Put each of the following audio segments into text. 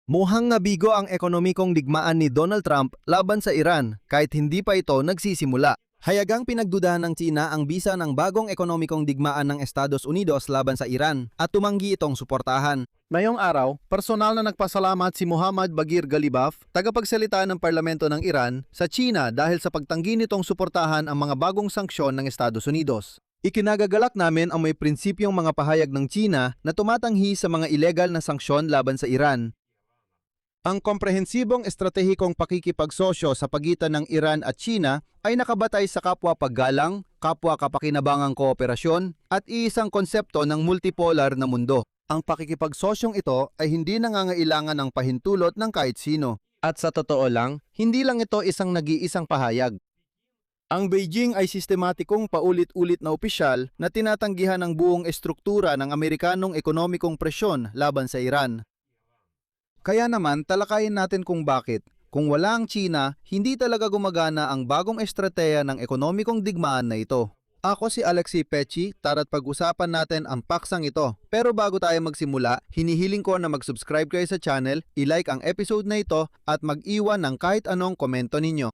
Mukhang nabigo ang ekonomikong digmaan ni Donald Trump laban sa Iran kahit hindi pa ito nagsisimula. Hayagang pinagdudahan ng China ang bisa ng bagong ekonomikong digmaan ng Estados Unidos laban sa Iran at tumanggi itong suportahan. Ngayong araw, personal na nagpasalamat si Muhammad Baghir Ghalibaf, tagapagsalita ng parlamento ng Iran, sa China dahil sa pagtanggi nitong suportahan ang mga bagong sanksyon ng Estados Unidos. Ikinagagalak namin ang may prinsipyong mga pahayag ng China na tumatanggi sa mga ilegal na sanksyon laban sa Iran. Ang komprehensibong estratehikong pakikipagsosyo sa pagitan ng Iran at China ay nakabatay sa kapwa paggalang, kapwa kapakinabangang kooperasyon at iisang konsepto ng multipolar na mundo. Ang pakikipagsosyong ito ay hindi nangangailangan ng pahintulot ng kahit sino. At sa totoo lang, hindi lang ito isang nag-iisang pahayag. Ang Beijing ay sistematikong paulit-ulit na opisyal na tinatanggihan ang buong estruktura ng Amerikanong ekonomikong presyon laban sa Iran. Kaya naman talakayin natin kung bakit. Kung wala ang China, hindi talaga gumagana ang bagong estratehiya ng ekonomikong digmaan na ito. Ako si Alexei Pechi, tara't pag-usapan natin ang paksang ito. Pero bago tayo magsimula, hinihiling ko na mag-subscribe kayo sa channel, i-like ang episode na ito at mag-iwan ng kahit anong komento ninyo.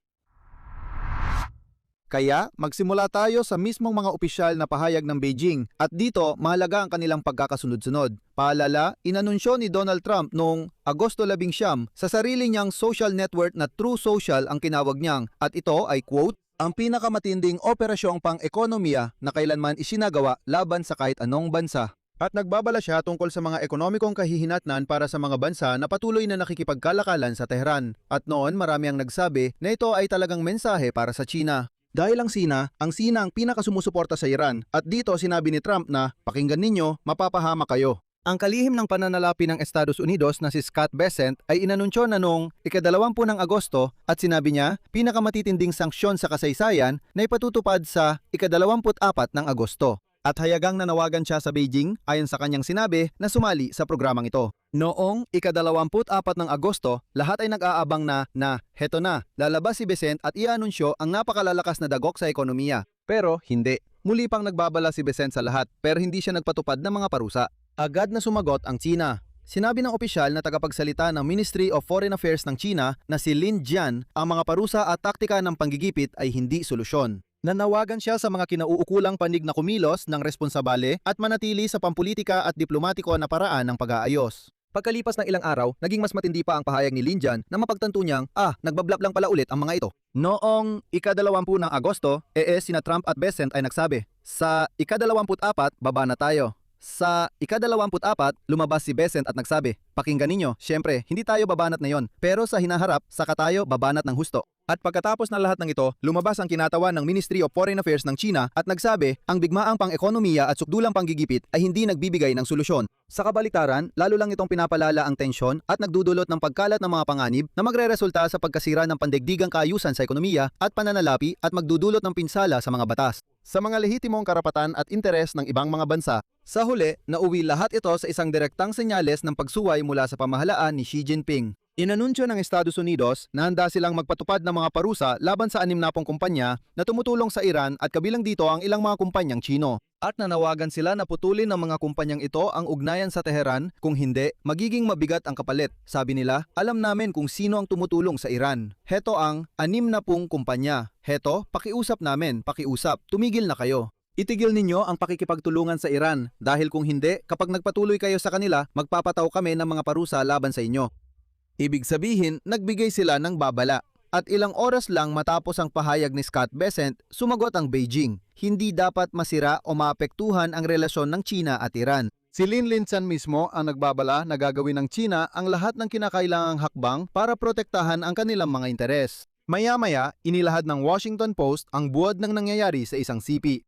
Kaya magsimula tayo sa mismong mga opisyal na pahayag ng Beijing at dito mahalaga ang kanilang pagkakasunod-sunod. Paalala, inanunsyo ni Donald Trump noong Agosto 19 sa sarili niyang social network na True Social ang kinawag niyang at ito ay quote, ang pinakamatinding operasyong pang-ekonomiya na kailanman isinagawa laban sa kahit anong bansa. At nagbabala siya tungkol sa mga ekonomikong kahihinatnan para sa mga bansa na patuloy na nakikipagkalakalan sa Tehran. At noon marami ang nagsabi na ito ay talagang mensahe para sa China. Dahil ang Sina ang pinakasumusuporta sa Iran at dito sinabi ni Trump na pakinggan ninyo, mapapahamak kayo. Ang kalihim ng pananalapi ng Estados Unidos na si Scott Bessent ay inanunsyo na noong ika-20 ng Agosto at sinabi niya pinakamatitinding sanksyon sa kasaysayan na ipatutupad sa ika-24 ng Agosto. At hayagang nanawagan siya sa Beijing ayon sa kanyang sinabi na sumali sa programang ito. Noong ika-24 ng Agosto, lahat ay nag-aabang na heto na, lalabas si Bessent at i-anunsyo ang napakalalakas na dagok sa ekonomiya. Pero hindi. Muli pang nagbabala si Bessent sa lahat pero hindi siya nagpatupad ng mga parusa. Agad na sumagot ang China. Sinabi ng opisyal na tagapagsalita ng Ministry of Foreign Affairs ng China na si Lin Jian, ang mga parusa at taktika ng panggigipit ay hindi solusyon. Nanawagan siya sa mga kinauukulang panig na kumilos ng responsabale at manatili sa pampulitika at diplomatiko na paraan ng pag-aayos. Pagkalipas ng ilang araw, naging mas matindi pa ang pahayag ni Lin Jian na mapagtanto niyang, nagbablock lang pala ulit ang mga ito. Noong ika-20 ng Agosto, sina Trump at Bessent ay nagsabi, sa ika-24, baba na tayo. Sa ika-24, lumabas si Bessent at nagsabi, pakinggan ninyo, syempre, hindi tayo babanat na yon, pero sa hinaharap, saka tayo babanat ng husto. At pagkatapos ng lahat ng ito, lumabas ang kinatawan ng Ministry of Foreign Affairs ng China at nagsabi, ang bigmaang pang-ekonomiya at sukdulang panggigipit ay hindi nagbibigay ng solusyon. Sa kabaliktaran, lalo lang itong pinapalala ang tensyon at nagdudulot ng pagkalat ng mga panganib na magreresulta sa pagkasira ng pandaigdigang kaayusan sa ekonomiya at pananalapi at magdudulot ng pinsala sa mga batas, sa mga lehitimong karapatan at interes ng ibang mga bansa. Sa huli, nauwi lahat ito sa isang direktang senyales ng pagsuway mula sa pamahalaan ni Xi Jinping. Inanunsyo ng Estados Unidos na handa silang magpatupad ng mga parusa laban sa 60 kumpanya na tumutulong sa Iran at kabilang dito ang ilang mga kumpanyang Chino. At nanawagan sila na putulin ng mga kumpanyang ito ang ugnayan sa Tehran, kung hindi, magiging mabigat ang kapalit. Sabi nila, alam namin kung sino ang tumutulong sa Iran. Heto ang 60 kumpanya. Heto, pakiusap namin, pakiusap, tumigil na kayo. Itigil ninyo ang pakikipagtulungan sa Iran dahil kung hindi, kapag nagpatuloy kayo sa kanila, magpapataw kami ng mga parusa laban sa inyo. Ibig sabihin, nagbigay sila ng babala. At ilang oras lang matapos ang pahayag ni Scott Bessent, sumagot ang Beijing. Hindi dapat masira o maapektuhan ang relasyon ng China at Iran. Si Lin Linsan mismo ang nagbabala na gagawin ng China ang lahat ng kinakailangang hakbang para protektahan ang kanilang mga interes. Maya-maya, inilahad ng Washington Post ang buwad ng nangyayari sa isang sipi.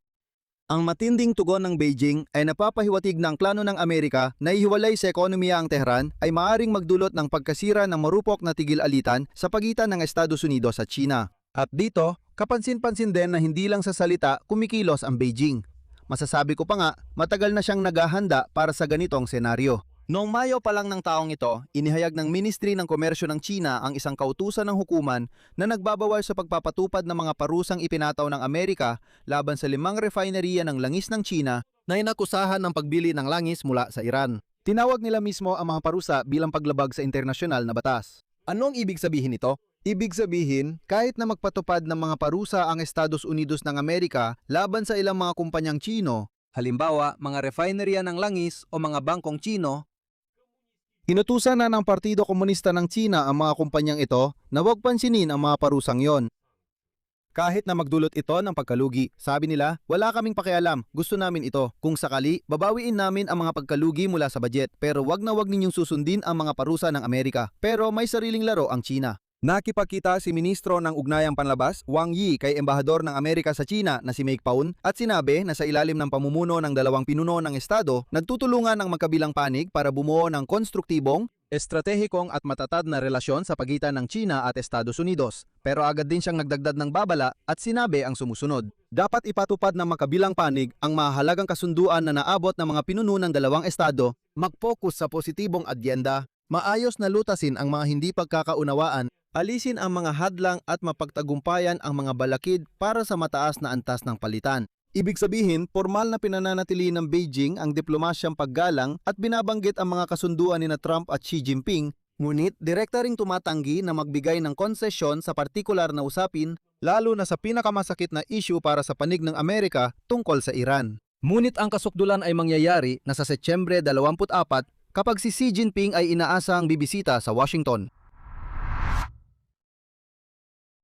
Ang matinding tugon ng Beijing ay napapahiwatig ng plano ng Amerika na ihiwalay sa ekonomiya ang Tehran ay maaaring magdulot ng pagkasira ng marupok na tigil-alitan sa pagitan ng Estados Unidos at China. At dito, kapansin-pansin din na hindi lang sa salita kumikilos ang Beijing. Masasabi ko pa nga, matagal na siyang naghahanda para sa ganitong senaryo. Noong Mayo pa lang ng taong ito, inihayag ng Ministry ng Komersyo ng China ang isang kautusan ng hukuman na nagbabawal sa pagpapatupad ng mga parusang ipinataw ng Amerika laban sa 5 refineria ng langis ng China na inakusahan ng pagbili ng langis mula sa Iran. Tinawag nila mismo ang mga parusa bilang paglabag sa internasyonal na batas. Anong ibig sabihin nito? Ibig sabihin, kahit na magpatupad ng mga parusa ang Estados Unidos ng Amerika laban sa ilang mga kumpanyang Tsino, halimbawa mga refinery ng langis o mga bangkong Tsino, inutusan na ng Partido Komunista ng Tsina ang mga kumpanyang ito na huwag pansinin ang mga parusang yon. Kahit na magdulot ito ng pagkalugi, sabi nila, wala kaming pakialam, gusto namin ito. Kung sakali, babawiin namin ang mga pagkalugi mula sa budget, pero wag na wag ninyong susundin ang mga parusa ng Amerika. Pero may sariling laro ang Tsina. Nakipagkita si Ministro ng Ugnayang Panlabas, Wang Yi, kay Embahador ng Amerika sa Tsina na si Mike Poon at sinabi na sa ilalim ng pamumuno ng dalawang pinuno ng Estado, nagtutulungan ang magkabilang panig para bumuo ng konstruktibong, estratehikong at matatag na relasyon sa pagitan ng Tsina at Estados Unidos. Pero agad din siyang nagdagdag ng babala at sinabi ang sumusunod. Dapat ipatupad ng magkabilang panig ang mahalagang kasunduan na naabot ng mga pinuno ng dalawang estado, mag-focus sa positibong adyenda, maayos na lutasin ang mga hindi pagkakaunawaan, alisin ang mga hadlang at mapagtagumpayan ang mga balakid para sa mataas na antas ng palitan. Ibig sabihin, formal na pinananatili ng Beijing ang diplomasyang paggalang at binabanggit ang mga kasunduan ni Trump at Xi Jinping, ngunit direkta ring tumatanggi na magbigay ng konsesyon sa partikular na usapin, lalo na sa pinakamasakit na issue para sa panig ng Amerika tungkol sa Iran. Ngunit ang kasukdulan ay mangyayari na sa Setyembre 24 kapag si Xi Jinping ay inaasang bibisita sa Washington.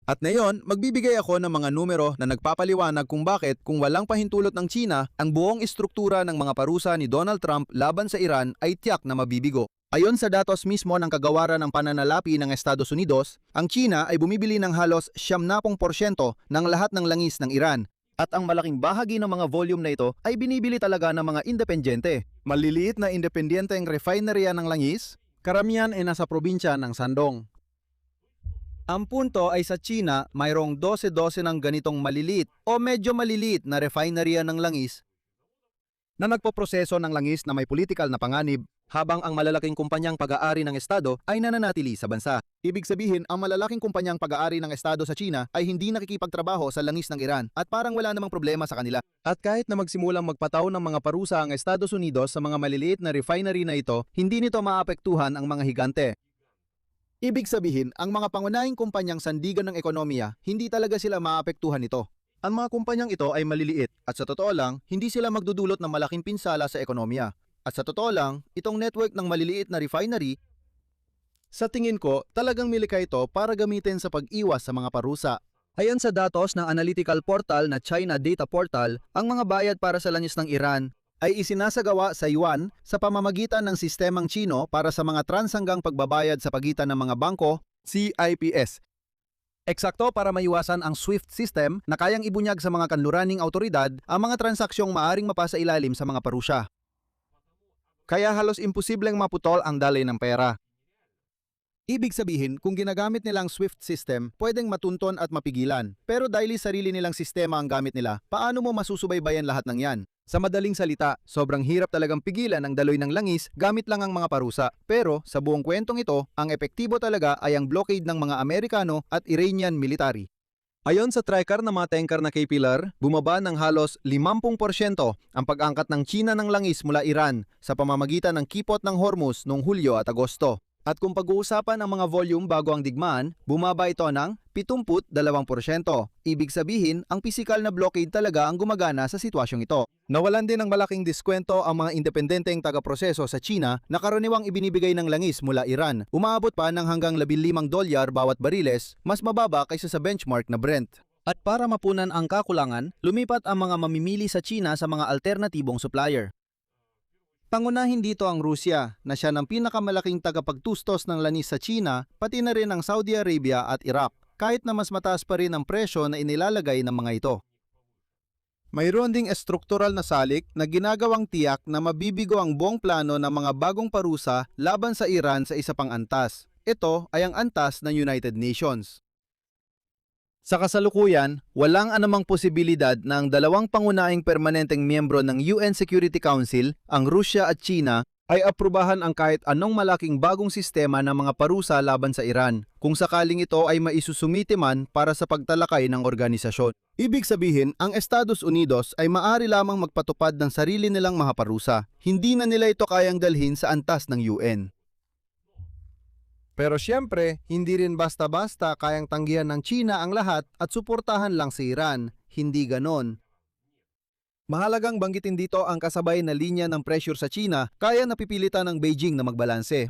At ngayon, magbibigay ako ng mga numero na nagpapaliwanag kung bakit kung walang pahintulot ng Tsina, ang buong istruktura ng mga parusa ni Donald Trump laban sa Iran ay tiyak na mabibigo. Ayon sa datos mismo ng kagawaran ng pananalapi ng Estados Unidos, ang Tsina ay bumibili ng halos 70% ng lahat ng langis ng Iran. At ang malaking bahagi ng mga volume na ito ay binibili talaga ng mga independyente. Maliliit na independyenteng refinery ng langis, karamihan ay nasa probinsya ng Shandong. Ang punto ay sa Tsina, mayroong 12 ng ganitong maliliit o medyo maliliit na refinery ng langis na nagpoproseso ng langis na may politikal na panganib, habang ang malalaking kumpanyang pag-aari ng Estado ay nananatili sa bansa. Ibig sabihin, ang malalaking kumpanyang pag-aari ng Estado sa Tsina ay hindi nakikipagtrabaho sa langis ng Iran at parang wala namang problema sa kanila. At kahit na magsimulang magpataw ng mga parusa ang Estados Unidos sa mga maliliit na refinery na ito, hindi nito maapektuhan ang mga higante. Ibig sabihin, ang mga pangunahing kumpanyang sandigan ng ekonomiya, hindi talaga sila maapektuhan nito. Ang mga kumpanyang ito ay maliliit at sa totoo lang, hindi sila magdudulot ng malaking pinsala sa ekonomiya. At sa totoo lang, itong network ng maliliit na refinery, sa tingin ko, talagang milika ito para gamitin sa pag-iwas sa mga parusa. Ayon sa datos ng analytical portal na China Data Portal, ang mga bayad para sa langis ng Iran ay isinasagawa sa yuan sa pamamagitan ng sistemang Tsino para sa mga transhanggang pagbabayad sa pagitan ng mga bangko, CIPS. Eksakto para maiwasan ang SWIFT system na kayang ibunyag sa mga kanluraning autoridad ang mga transaksyong maaring mapasa ilalim sa mga parusa. Kaya halos imposibleng maputol ang daloy ng pera. Ibig sabihin, kung ginagamit nilang SWIFT system, pwedeng matunton at mapigilan. Pero dahil sarili nilang sistema ang gamit nila, paano mo masusubaybayan lahat ng yan? Sa madaling salita, sobrang hirap talagang pigilan ang daloy ng langis gamit lang ang mga parusa. Pero sa buong kwentong ito, ang epektibo talaga ay ang blockade ng mga Amerikano at Iranian military. Ayon sa tracker ng mga tanker na K-Pillar, bumaba ng halos 50% ang pag-angkat ng Tsina ng langis mula Iran sa pamamagitan ng Kipot ng Hormuz noong Hulyo at Agosto. At kung pag-uusapan ang mga volume bago ang digmaan, bumaba ito ng 72%. Ibig sabihin, ang pisikal na blockade talaga ang gumagana sa sitwasyong ito. Nawalan din ng malaking diskwento ang mga independenteng taga-proseso sa Tsina na karaniwang ibinibigay ng langis mula Iran. Umaabot pa ng hanggang $15 bawat bariles, mas mababa kaysa sa benchmark na Brent. At para mapunan ang kakulangan, lumipat ang mga mamimili sa Tsina sa mga alternatibong supplier. Pangunahin dito ang Rusya na siya ng pinakamalaking tagapagtustos ng langis sa Tsina, pati na rin ang Saudi Arabia at Iraq, kahit na mas mataas pa rin ang presyo na inilalagay ng mga ito. Mayroon ding estruktural na salik na ginagawang tiyak na mabibigo ang buong plano ng mga bagong parusa laban sa Iran sa isa pang antas. Ito ay ang antas ng United Nations. Sa kasalukuyan, walang anumang posibilidad na ang dalawang pangunahing permanenteng miyembro ng UN Security Council, ang Rusya at China, ay aprubahan ang kahit anong malaking bagong sistema ng mga parusa laban sa Iran, kung sakaling ito ay maisusumite man para sa pagtalakay ng organisasyon. Ibig sabihin, ang Estados Unidos ay maaari lamang magpatupad ng sarili nilang mga parusa. Hindi na nila ito kayang dalhin sa antas ng UN. Pero siyempre, hindi rin basta-basta kayang tanggihan ng China ang lahat at suportahan lang si Iran. Hindi ganon. Mahalagang banggitin dito ang kasabay na linya ng pressure sa China kaya napipilitan ng Beijing na magbalanse.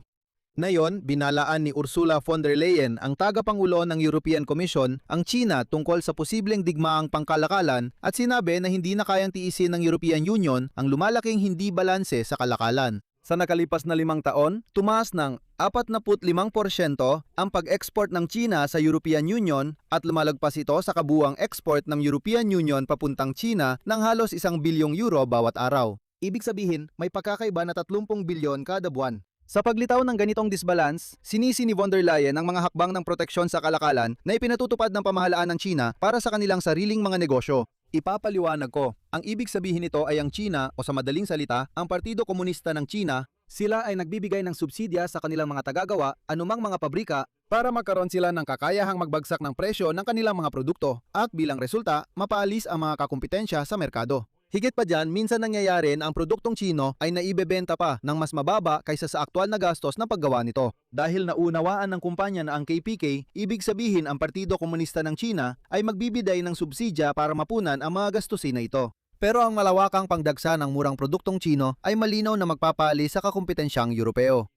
Ngayon, binalaan ni Ursula von der Leyen, ang tagapangulo ng European Commission, ang China tungkol sa posibleng digmaang pangkalakalan at sinabi na hindi na kayang tiisin ng European Union ang lumalaking hindi balanse sa kalakalan. Sa nakalipas na 5 taon, tumaas ng 45% ang pag-export ng China sa European Union at lumalagpas ito sa kabuuang export ng European Union papuntang China ng halos 1 bilyong euro bawat araw. Ibig sabihin, may pagkakaiba na 30 bilyon kada buwan. Sa paglitaw ng ganitong disbalance, sinisi ni von der Leyen ang mga hakbang ng proteksyon sa kalakalan na ipinatutupad ng pamahalaan ng China para sa kanilang sariling mga negosyo. Ipapaliwanag ko, ang ibig sabihin nito ay ang China o sa madaling salita, ang Partido Komunista ng China, sila ay nagbibigay ng subsidya sa kanilang mga tagagawa, anumang mga pabrika, para magkaroon sila ng kakayahang magbagsak ng presyo ng kanilang mga produkto at bilang resulta, mapaalis ang mga kakumpetensya sa merkado. Higit pa dyan, minsan nangyayari na ang produktong Chino ay naibebenta pa ng mas mababa kaysa sa aktual na gastos ng paggawa nito. Dahil naunawaan ng kumpanya na ang KPK, ibig sabihin ang Partido Komunista ng China ay magbibiday ng subsidya para mapunan ang mga gastusin na ito. Pero ang malawakang pangdagsa ng murang produktong Chino ay malinaw na magpapali sa kakumpetensyang Europeo.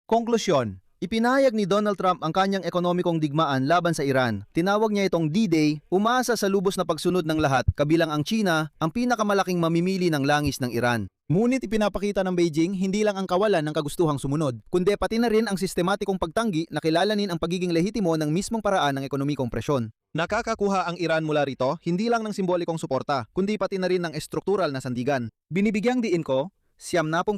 Konklusyon. Ipinahayag ni Donald Trump ang kanyang ekonomikong digmaan laban sa Iran. Tinawag niya itong D-Day, umaasa sa lubos na pagsunod ng lahat, kabilang ang China, ang pinakamalaking mamimili ng langis ng Iran. Ngunit ipinapakita ng Beijing hindi lang ang kawalan ng kagustuhang sumunod, kundi pati na rin ang sistematikong pagtanggi na kilalanin ang pagiging lehitimo ng mismong paraan ng ekonomikong presyon. Nakakakuha ang Iran mula rito hindi lang ng simbolikong suporta, kundi pati na rin ng estruktural na sandigan. Binibigyang diin ko, 70%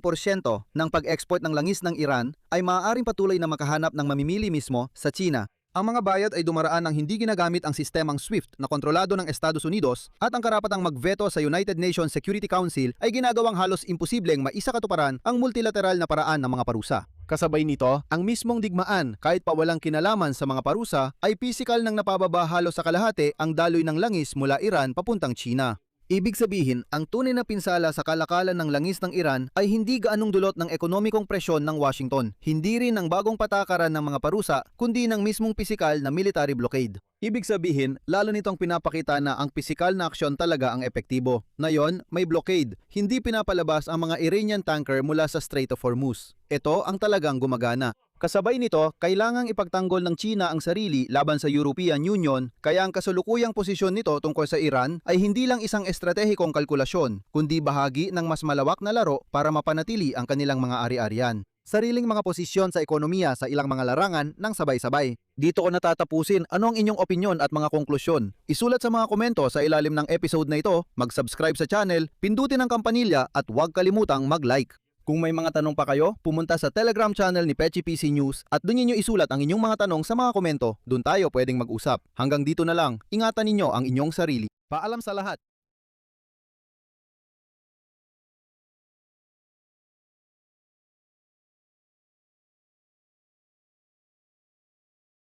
ng pag-export ng langis ng Iran ay maaaring patuloy na makahanap ng mamimili mismo sa China. Ang mga bayad ay dumaraan ng hindi ginagamit ang sistemang SWIFT na kontrolado ng Estados Unidos at ang karapatang magveto sa United Nations Security Council ay ginagawang halos imposibleng maisakatuparan ang multilateral na paraan ng mga parusa. Kasabay nito, ang mismong digmaan kahit pa walang kinalaman sa mga parusa ay pisikal nang napababa halos sa kalahati ang daloy ng langis mula Iran papuntang China. Ibig sabihin, ang tunay na pinsala sa kalakalan ng langis ng Iran ay hindi gaanong dulot ng ekonomikong presyon ng Washington, hindi rin ng bagong patakaran ng mga parusa, kundi ng mismong pisikal na military blockade. Ibig sabihin, lalo nitong pinapakita na ang pisikal na aksyon talaga ang epektibo. Ngayon, may blockade, hindi pinapalabas ang mga Iranian tanker mula sa Strait of Hormuz. Ito ang talagang gumagana. Kasabay nito, kailangang ipagtanggol ng China ang sarili laban sa European Union, kaya ang kasulukuyang posisyon nito tungkol sa Iran ay hindi lang isang estratehikong kalkulasyon, kundi bahagi ng mas malawak na laro para mapanatili ang kanilang mga ari-arian. Sariling mga posisyon sa ekonomiya sa ilang mga larangan ng sabay-sabay. Dito ko natatapusin ano ang inyong opinyon at mga konklusyon. Isulat sa mga komento sa ilalim ng episode na ito, mag-subscribe sa channel, pindutin ang kampanilya at huwag kalimutang mag-like. Kung may mga tanong pa kayo, pumunta sa Telegram channel ni Pechi PC News at doon ninyo isulat ang inyong mga tanong sa mga komento. Doon tayo pwedeng mag-usap. Hanggang dito na lang, ingatan ninyo ang inyong sarili. Paalam sa lahat!